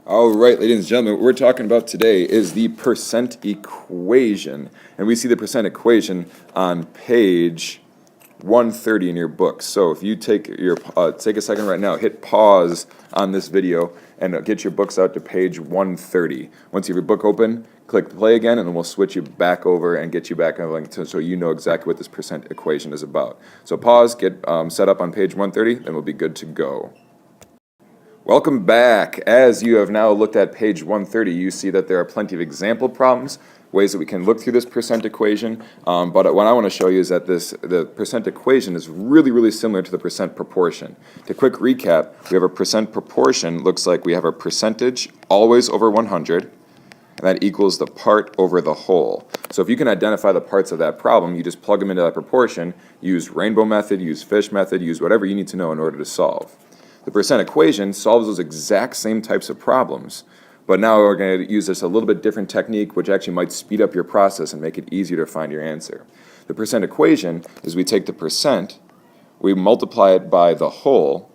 All right, ladies and gentlemen, what we're talking about today is the percent equation. And we see the percent equation on page 130 in your book. So if you take a second right now, hit pause on this video and get your books out to page 130. Once you have your book open, click play again, and then we'll switch you back over and get you back on so you know exactly what this percent equation is about. So pause, get set up on page 130, then we'll be good to go. Welcome back. As you have now looked at page 130, you see that there are plenty of example problems, ways that we can look through this percent equation. But what I want to show you is that the percent equation is really similar to the percent proportion. To quick recap, we have a percent proportion, looks like we have a percentage always over 100, and that equals the part over the whole. So if you can identify the parts of that problem, you just plug them into that proportion, use rainbow method, use fish method, use whatever you need to know in order to solve. The percent equation solves those exact same types of problems, but now we're going to use this a little bit different technique, which actually might speed up your process and make it easier to find your answer. The percent equation is we take the percent, we multiply it by the whole,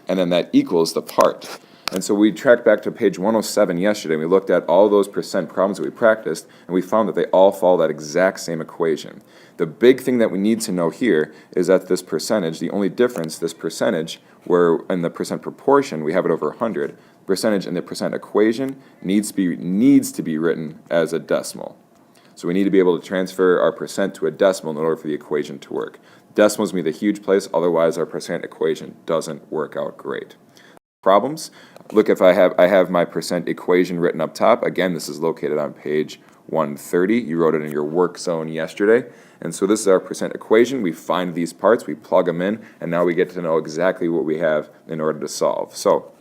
and then that equals the part. And so we tracked back to page 107 yesterday, and we looked at all those percent problems that we practiced, and we found that they all follow that exact same equation. The big thing that we need to know here is that this percentage, the only difference, this percentage, where in the percent proportion we have it over 100, percentage in the percent equation needs to be written as a decimal. So we need to be able to transfer our percent to a decimal in order for the equation to work. Decimals mean the huge place, otherwise our percent equation doesn't work out great. Problems. Look, if I have my percent equation written up top. Again, this is located on page 130. You wrote it in your work zone yesterday. And so this is our percent equation. We find these parts, we plug them in, and now we get to know exactly what we have in order to solve. So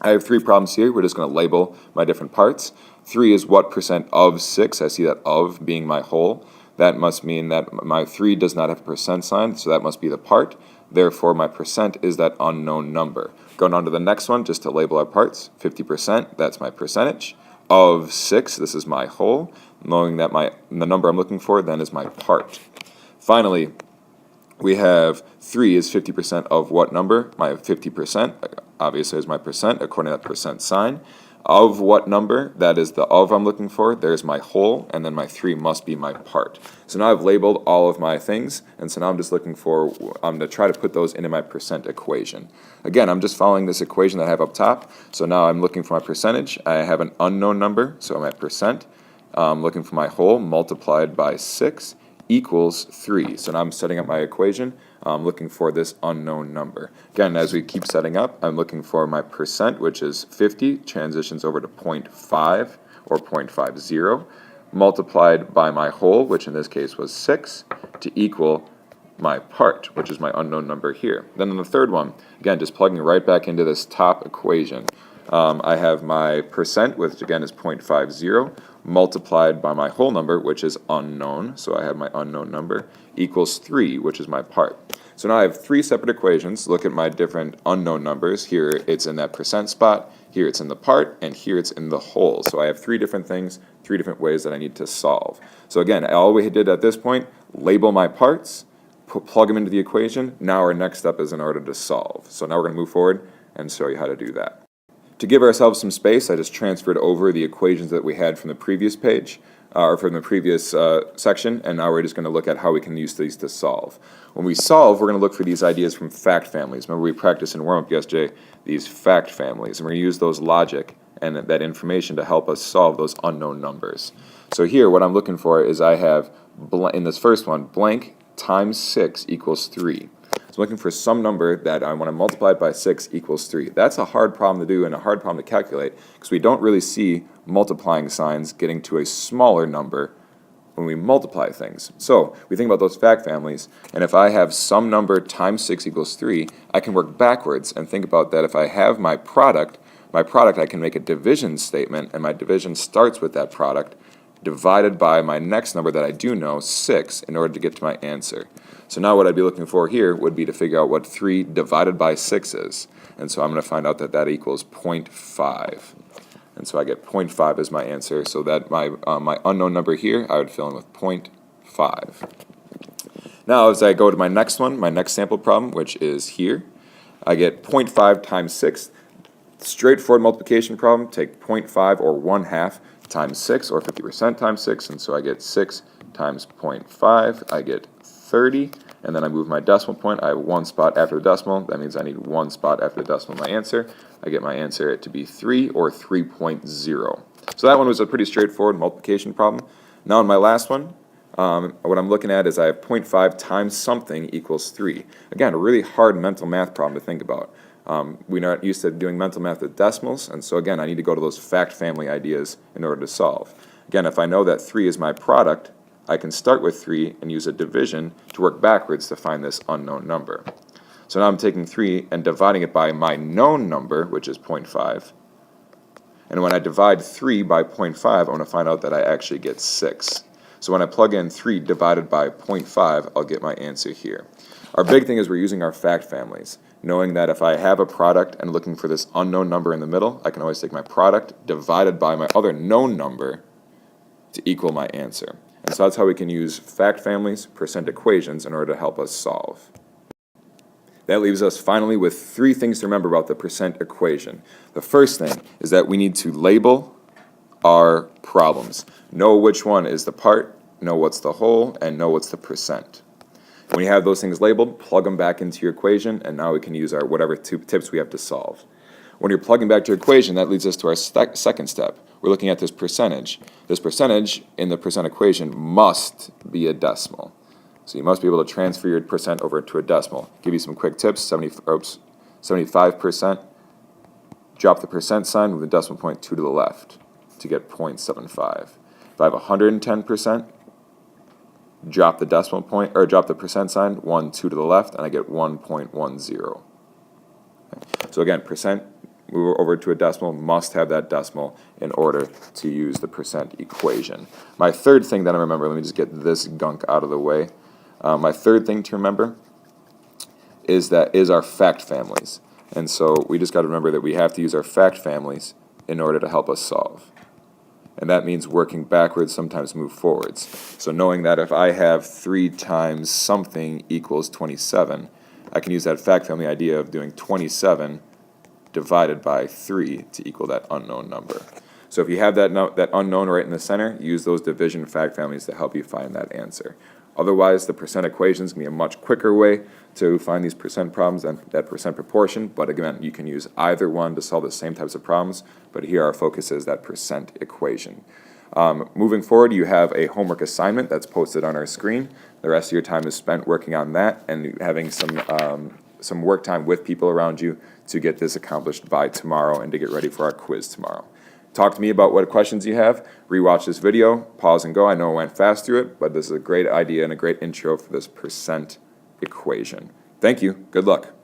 I have three problems here. We're just going to label my different parts. 3 is what percent of 6. I see that of being my whole. That must mean that my 3 does not have a percent sign, so that must be the part. Therefore, my percent is that unknown number. Going on to the next one, just to label our parts. 50%, that's my percentage. Of 6, this is my whole. Knowing that the number I'm looking for then is my part. Finally, we have 3 is 50% of what number? My 50%, obviously, is my percent, according to that percent sign. Of what number? That is the of I'm looking for. There's my whole, and then my 3 must be my part. So now I've labeled all of my things, and so now I'm just looking for, I'm going to try to put those into my percent equation. Again, I'm just following this equation that I have up top. So now I'm looking for my percentage. I have an unknown number, so I'm at percent. I'm looking for my whole multiplied by 6 equals 3. So now I'm setting up my equation. I'm looking for this unknown number. Again, as we keep setting up, I'm looking for my percent, which is 50, transitions over to 0.5 or 0.50, multiplied by my whole, which in this case was 6, to equal my part, which is my unknown number here. Then on the third one, again, just plugging right back into this top equation. I have my percent, which again is 0.50, multiplied by my whole number, which is unknown, so I have my unknown number, equals 3, which is my part. So now I have 3 separate equations. Look at my different unknown numbers. Here it's in that percent spot, here it's in the part, and here it's in the whole. So I have 3 different things, 3 different ways that I need to solve. So again, all we did at this point, label my parts, plug them into the equation. Now our next step is in order to solve. So now we're going to move forward and show you how to do that. To give ourselves some space, I just transferred over the equations that we had from the previous page, or from the previous section, and now we're just going to look at how we can use these to solve. When we solve, we're going to look for these ideas from fact families. Remember we practiced in warm-up yesterday these fact families, and we're going to use those logic and that information to help us solve those unknown numbers. So here, what I'm looking for is I have, in this first one, blank times 6 equals 3. So I'm looking for some number that I want to multiply by 6 equals 3. That's a hard problem to do and a hard problem to calculate because we don't really see multiplying signs getting to a smaller number when we multiply things. So we think about those fact families, and if I have some number times 6 equals 3, I can work backwards and think about that if I have my product I can make a division statement, and my division starts with that product divided by my next number that I do know, 6, in order to get to my answer. So now what I'd be looking for here would be to figure out what 3 divided by 6 is. And so I'm going to find out that that equals 0.5. And so I get 0.5 as my answer. So that my unknown number here, I would fill in with 0.5. Now as I go to my next one, my next sample problem, which is here, I get 0.5 times 6. Straightforward multiplication problem, take 0.5 or 1/2 times 6, or 50% times 6, and so I get 6 times 0.5, I get 30, and then I move my decimal point. I have one spot after the decimal. That means I need one spot after the decimal in my answer. I get my answer to be 3, or 3.0. So that one was a pretty straightforward multiplication problem. Now in my last one, what I'm looking at is I have 0.5 times something equals 3. Again, a really hard mental math problem to think about. We're not used to doing mental math with decimals, and so again, I need to go to those fact family ideas in order to solve. Again, if I know that 3 is my product, I can start with 3 and use a division to work backwards to find this unknown number. So now I'm taking 3 and dividing it by my known number, which is 0.5. And when I divide 3 by 0.5, I'm going to find out that I actually get 6. So when I plug in 3 divided by 0.5, I'll get my answer here. Our big thing is we're using our fact families, knowing that if I have a product and looking for this unknown number in the middle, I can always take my product divided by my other known number to equal my answer. And so that's how we can use fact families, percent equations, in order to help us solve. That leaves us finally with 3 things to remember about the percent equation. The first thing is that we need to label our problems. Know which one is the part, know what's the whole, and know what's the percent. When you have those things labeled, plug them back into your equation, and now we can use our whatever 2 tips we have to solve. When you're plugging back to your equation, that leads us to our second step. We're looking at this percentage. This percentage in the percent equation must be a decimal. So you must be able to transfer your percent over to a decimal. Give you some quick tips. 75%, drop the percent sign with the decimal point 2 to the left to get 0.75. If I have 110%, drop the decimal point, or drop the percent sign 1, 2 to the left, and I get 1.10. Okay. So again, percent, move over to a decimal, must have that decimal in order to use the percent equation. My third thing that I remember, let me just get this gunk out of the way. My third thing to remember is our fact families. And so we just got to remember that we have to use our fact families in order to help us solve. And that means working backwards, sometimes move forwards. So knowing that if I have 3 times something equals 27, I can use that fact family idea of doing 27 divided by 3 to equal that unknown number. So if you have that unknown right in the center, use those division fact families to help you find that answer. Otherwise, the percent equation is going to be a much quicker way to find these percent problems than that percent proportion. But again, you can use either one to solve the same types of problems. But here our focus is that percent equation. Moving forward, you have a homework assignment that's posted on our screen. The rest of your time is spent working on that and having some work time with people around you to get this accomplished by tomorrow and to get ready for our quiz tomorrow. Talk to me about what questions you have. Rewatch this video, pause and go. I know I went fast through it, but this is a great idea and a great intro for this percent equation. Thank you. Good luck.